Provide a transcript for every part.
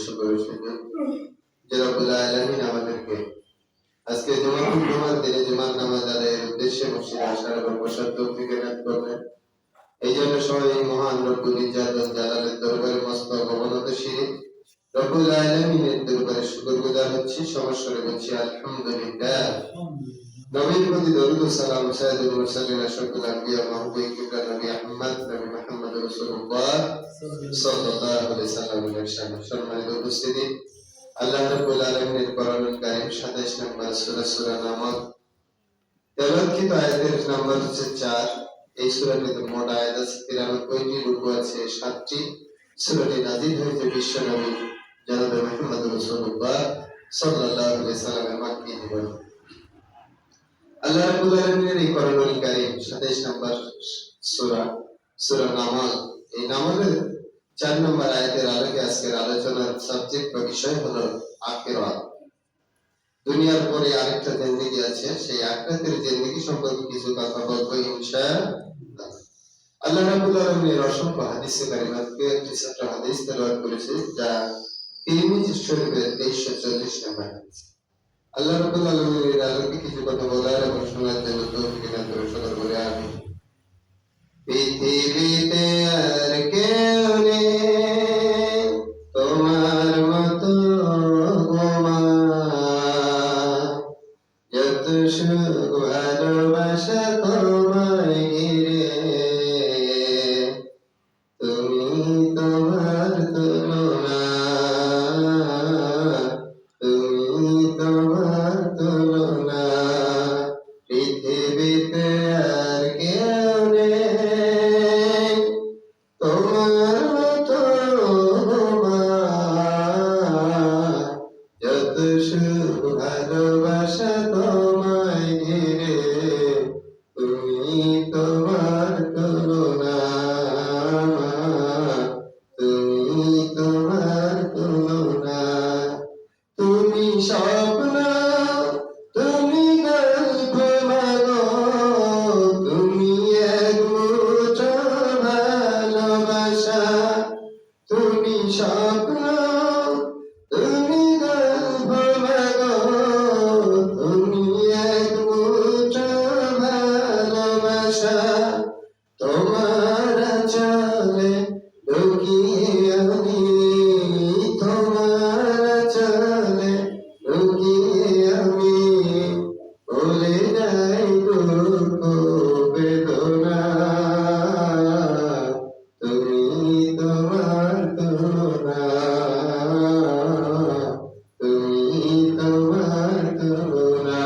শুকর সুযোগ যে রব্বুল আলামিন আমাদেরকে আজকে জুমার দিনে জুমার নামাজ আদায়ের উদ্দেশ্যে মসজিদে আসার এবং বসার তৌফিক এনায়েত করলেন। এই জন্য সবাই মহান রব্বুল ইজ্জত ওয়াল জালালের দরবারে মস্তক অবনতশীল রব্বুল আলামিনের দরবারে শুকরগুজার হচ্ছি, সমস্বরে বলছি আলহামদুলিল্লাহ। নবীর প্রতি দরুদ ও সালাম সাইয়্যিদুল মুরসালিন আশরাফুল আম্বিয়া মাহবুবে কিবরিয়া নবী নবী মুহাম্মদ রাসূলুল্লাহ সাল্লাল্লাহু আলাইহি ওয়াসাল্লামের শান। সম্মানিত উপস্থিতি, আল্লাহ রাব্বুল আলামিনের কোরআনুল কারীম 27 নম্বর সূরা নামল তেলাওয়াতকৃত আয়াতের নাম্বার হচ্ছে 4। এই সূরাটিতে মোট আয়াত আছে 93টি, রুকু আছে 7টি। সূরাটি নাযিল হয়েছে বিশ্ব নবী জনাবে মুহাম্মদ রাসূলুল্লাহ সাল্লাল্লাহু আলাইহি ওয়াসাল্লামের মাক্কি জীবনে। আল্লাহ রাব্বুল আলামিনের এই কোরআনুল কারীম 27 নম্বর সূরা নামল, এই নামলের 4 নম্বর আয়াতের আলোকে আজকের আলোচনার সাবজেক্ট বা বিষয় হলো আখিরাত। দুনিয়ার পরে আরেকটা জিন্দেগি আছে, সেই আখিরাতের জিন্দেগি সম্পর্কে কিছু কথা বলবো ইনশাআল্লাহ। আল্লাহ রাব্বুল আলামিনের অসংখ্য হাদিসে কারিমাতকে একটি ছোট্ট হাদিস তেলাওয়াত করেছে, যা তিরমিজি শরীফের 2340 নম্বর হাদিস। আল্লাহ রাব্বুল আলামিনের আলোকে কিছু কথা বলার এবং শোনার জন্য তৌফিক দান করুন সকল বলে আমিন। পৃথিবীতে আর কেউ নেই তোমার মতো গোমা, যত সুখ ভালোবাসা তোমায় ঘিরে, তুমি তোমার তুলনা, তুমি তোমার তুলনা, পৃথিবীতে আর কেউ নেই তোমার মতো মা, যত সুখ ভালোবাসা তোমায় ঘিরে, তুমি তোমার তুলনা, তুমি তোমার তুলনা, তুমি স্বপ্ন, তুমি গল্প মাগো, তুমি এক মুঠো ভালোবাসা, তুমি স্বপ্ন, তুমি গল্প মাগো, তুমি এক মুঠো ভালোবাসা, তোমার চলে লুকিয়ে আমি, তোমার চলে লুকিয়ে আমি, বলে যাই দুঃখ বেদনা, তুমি তোমার তুলনা, তুমি তোমার তুলনা,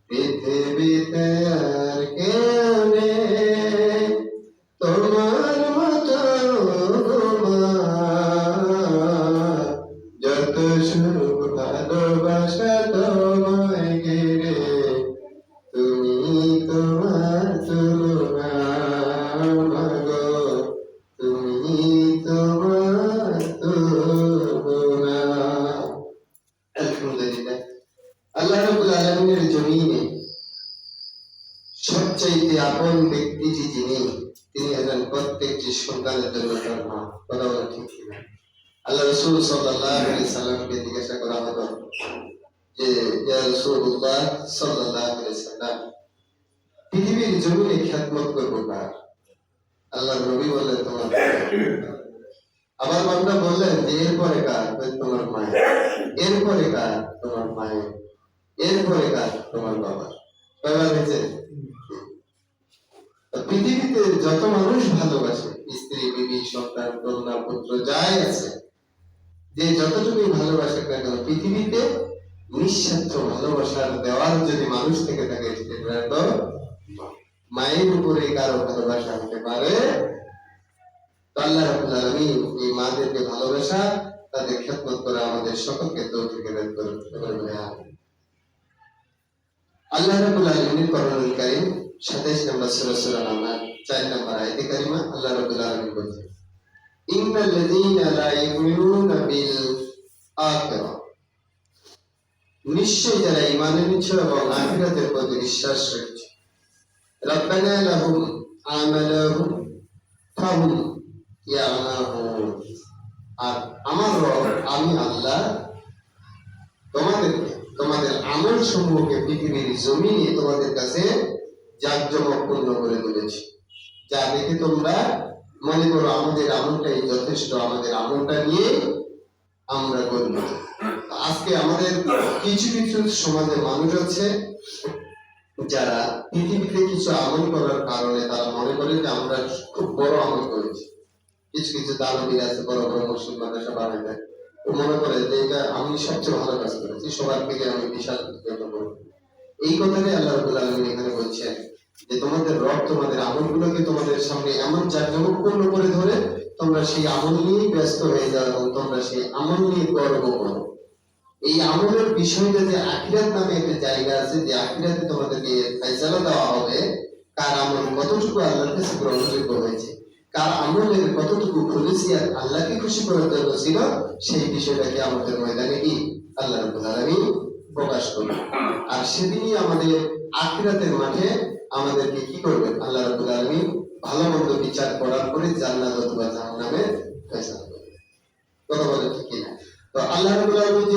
পৃথিবীতে আর কেউ নেই তোমার মতো মা, যত সুখ ভালোবাসা তোমায় ঘিরে, তুমি তোমার তুলনা মাগো, তুমি তোমার তুলনা। আলহামদুলিল্লাহ, আল্লাহ রাব্বুল আলামিনের জমিনে সবচাইতে আপন ব্যক্তিটি যিনি, তিনি হলেন প্রত্যেকটি সন্তানের জন্য তার মা। কথা বলা ঠিক কিনা? আল্লাহ রাসূল সাল্লাল্লাহু আলাইহি সাল্লামকে জিজ্ঞাসা করা হলো যে ইয়া রাসূলুল্লাহ সাল্লাল্লাহু আলাইহি সাল্লাম, পৃথিবীর জমিনে খিদমত করব কার? আল্লাহর নবী বললেন তোমার। আবার বান্দা বললেন যে এরপরে কার? তোমার মায়ের। এরপরে কার? তোমার মায়ের। এরপরে কার? তোমার বাবা। কয়বার হয়েছে? পৃথিবীতে যত মানুষ ভালোবাসে, স্ত্রী, বিবি, সন্তান, কন্যা, পুত্র যাই আছে, যে যতটুকুই ভালোবাসে না কেন, পৃথিবীতে নিঃস্বার্থ ভালোবাসার দেওয়ার যদি মানুষ থেকে থাকে, সেটা তো মায়ের উপরে কারো ভালোবাসা হতে পারে। আল্লাহ রাব্বুল আলামিন এই মাদেরকে ভালোবাসা, তাদের খেদমত করা আমাদের সকলকে তৌফিক দান করুন। আল্লাহ রাব্বুল আলামিনের কোরআনুল কারীম 27 নম্বর সূরা নামল 4 নম্বর আয়াতে কারিমা আল্লাহ রাব্বুল আলামিন বলেছেন, ইন্নাল লাযীনা লা ইউমিনুনা বিল আখিরাহ, নিশ্চয়ই যারা ঈমান এনেছে এবং আখিরাতের প্রতি বিশ্বাস রেখেছে, রাব্বানা লাহুম আমালুহুম ফাহুম ইয়ামাহুন, আর আমার রব আমি আল্লাহ তোমাদেরকে তোমাদের আমল সমূহকে পৃথিবীর জমিনে তোমাদের কাছে জাঁকজমকপূর্ণ করে তুলেছি, যা দেখে তোমরা মনে করো আমাদের আমলটাই যথেষ্ট, আমাদের আমলটা নিয়ে আমরা গর্বিত। আজকে আমাদের কিছু কিছু সমাজে মানুষ আছে যারা পৃথিবীতে কিছু আমল করার কারণে তারা মনে করে যে আমরা খুব বড় আমল করেছি। কিছু কিছু দানবীর আছে বড় বড় মুসলিম মাদ্রাসা বানায় দেয়, ও মনে করে যে এটা আমি সবচেয়ে ভালো কাজ করেছি, সবার থেকে আমি বিশাল কিছু করব। এই কথাটাই আল্লাহ রাব্বুল আলামিন এখানে বলছেন যে তোমাদের রব তোমাদের আমলগুলোকে তোমাদের সামনে এমন জাঁকজমকপূর্ণ করে ধরে তোমরা সেই আমল নিয়ে ব্যস্ত হয়ে যাও এবং তোমরা সেই আমল নিয়ে গর্ব করো। এই আমলের বিষয়টা যে আখিরাত নামে একটা জায়গা আছে, যে আখিরাতে তোমাদেরকে ফয়সালা দেওয়া হবে কার আমল কতটুকু আল্লাহর কাছে গ্রহণযোগ্য হয়েছে, কার আমলের কতটুকু খুলিসিয়াত আল্লাহকে খুশি করার জন্য ছিল, সেই বিষয়টাকে আমাদের ময়দানে কি আল্লাহ রাব্বুল আলামিন প্রকাশ করবে। আর সেদিনই আমাদের আখিরাতের মাঠে আমাদেরকে কি করবেন আল্লাহ রাব্বুল আলামিন ভালো মন্দ বিচার করার পরে জান্নাত অথবা জাহান্নামে ফয়সালা করবেন। কথা বলে ঠিক কিনা? তো আল্লাহ রাব্বুল আলামিন